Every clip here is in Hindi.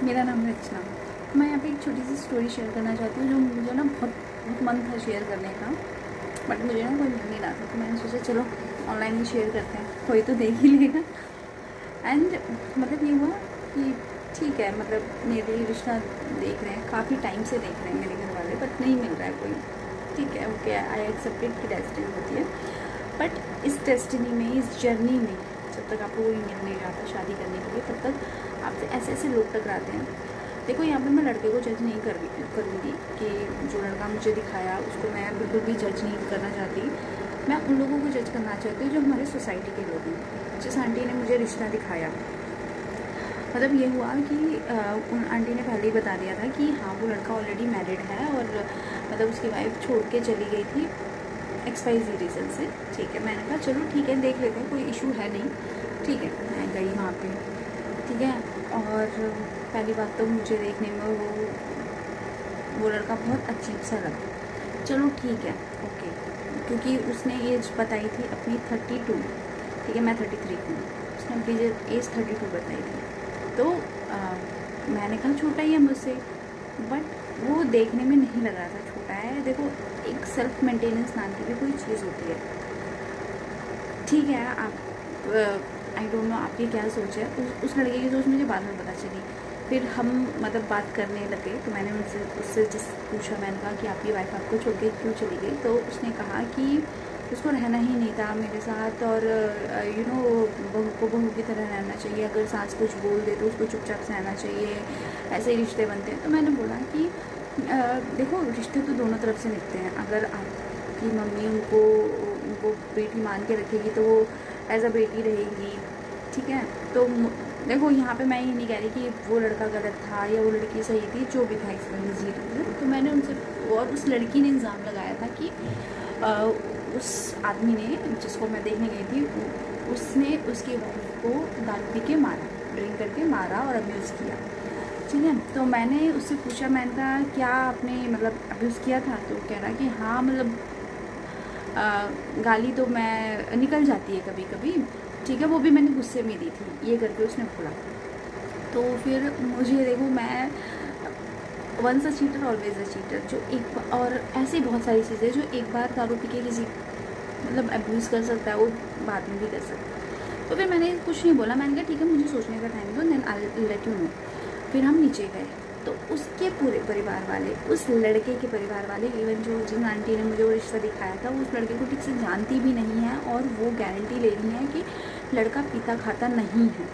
मेरा नाम है रचना। मैं यहाँ पे एक छोटी सी स्टोरी शेयर करना चाहती हूँ जो मुझे ना बहुत बहुत मन था शेयर करने का, बट मुझे ना कोई मिल नहीं रहा था, तो मैंने सोचा चलो ऑनलाइन ही शेयर करते हैं, कोई तो देख ही लेगा। एंड मतलब ये हुआ कि ठीक है, मतलब मेरे रिश्ता देख रहे हैं, काफ़ी टाइम से देख रहे हैं मेरे घर वाले, बट नहीं मिल रहा है कोई। ठीक है, ओके, आई एक्सेप्टेड कि डेस्टिनी होती है, बट इस डेस्टिनी में, इस जर्नी में जब तक आपको कोई मिल नहीं रहा था शादी करने के लिए, तब तक आपसे ऐसे ऐसे लोग टकराते हैं। देखो, यहाँ पे मैं लड़के को जज नहीं करूँगी कि जो लड़का मुझे दिखाया उसको मैं बिल्कुल भी जज नहीं करना चाहती। मैं उन लोगों को जज करना चाहती हूँ जो हमारे सोसाइटी के लोग हैं। जिस आंटी ने मुझे रिश्ता दिखाया, मतलब ये हुआ कि उन आंटी ने पहले ही बता दिया था कि हाँ, वो लड़का ऑलरेडी मैरिड है और मतलब उसकी वाइफ छोड़ के चली गई थी XYZ रीज़न से। ठीक है, मैंने कहा चलो ठीक है, देख लेते हैं, कोई इशू है नहीं। ठीक है, मैं गई वहाँ पे। ठीक है, और पहली बात तो मुझे देखने में वो लड़का बहुत अजीब सा लगा। चलो ठीक है, ओके, क्योंकि उसने एज बताई थी अपनी 32। ठीक है, मैं 33 हूँ, उसने अपनी एज 32 बताई थी। तो मैंने कहा छोटा ही है मुझसे, बट वो देखने में नहीं लग रहा था छोटा है। देखो, एक सेल्फ मेंटेनेंस नाम की भी कोई चीज़ होती है। ठीक है, आप आई डोंट नो आपकी क्या सोच है। उस लड़के की सोच मुझे बाद में पता चली। फिर हम मतलब बात करने लगे, तो मैंने उससे जिस पूछा, मैंने कहा कि आपकी वाइफ आपको छोड़ के क्यों चली गई, तो उसने कहा कि उसको रहना ही नहीं था मेरे साथ, और यू नो, बहू को बहू की तरह रहना चाहिए, अगर सास कुछ बोल दे तो उसको चुपचाप से रहना चाहिए, ऐसे ही रिश्ते बनते हैं। तो मैंने बोला कि देखो, रिश्ते तो दोनों तरफ से निकलते हैं। अगर आपकी मम्मी उनको बेटी मान के रखेगी तो वो एज अ बेटी रहेगी। ठीक है, तो देखो, यहाँ पे मैं ये नहीं कह रही कि वो लड़का गलत था या वो लड़की सही थी, जो भी था XYZ। तो मैंने उनसे, और उस लड़की ने इल्ज़ाम लगाया था कि उस आदमी ने, जिसको मैं देखने गई थी, उसने उसकी वाइफ को दारू पी के मारा, ड्रिंक करके मारा और अब्यूज़ किया। ठीक है, तो मैंने उससे पूछा, मैंने कहा क्या आपने मतलब अब्यूज़ किया था? तो कह रहा कि हाँ, मतलब गाली तो मैं निकल जाती है कभी कभी। ठीक है, वो भी मैंने गुस्से में दी थी, ये करके उसने बोला। तो फिर मुझे, देखो, मैं once a cheater always a cheater, जो एक, और ऐसी बहुत सारी चीज़ें जो एक बार दारू पी के किसी मतलब अब्यूज़ कर सकता है, वो बाद में भी कर सकता है। तो फिर मैंने कुछ नहीं बोला, मैंने कहा ठीक है, मुझे सोचने का टाइम दो, then I let you know. फिर हम नीचे गए, तो उसके पूरे परिवार वाले, उस लड़के के परिवार वाले, इवन जो जिन आंटी ने मुझे वो रिश्ता दिखाया था, वो उस लड़के को ठीक से जानती भी नहीं है, और वो गारंटी ले रही है कि लड़का पीता खाता नहीं है।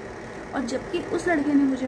और जबकि उस लड़के ने मुझे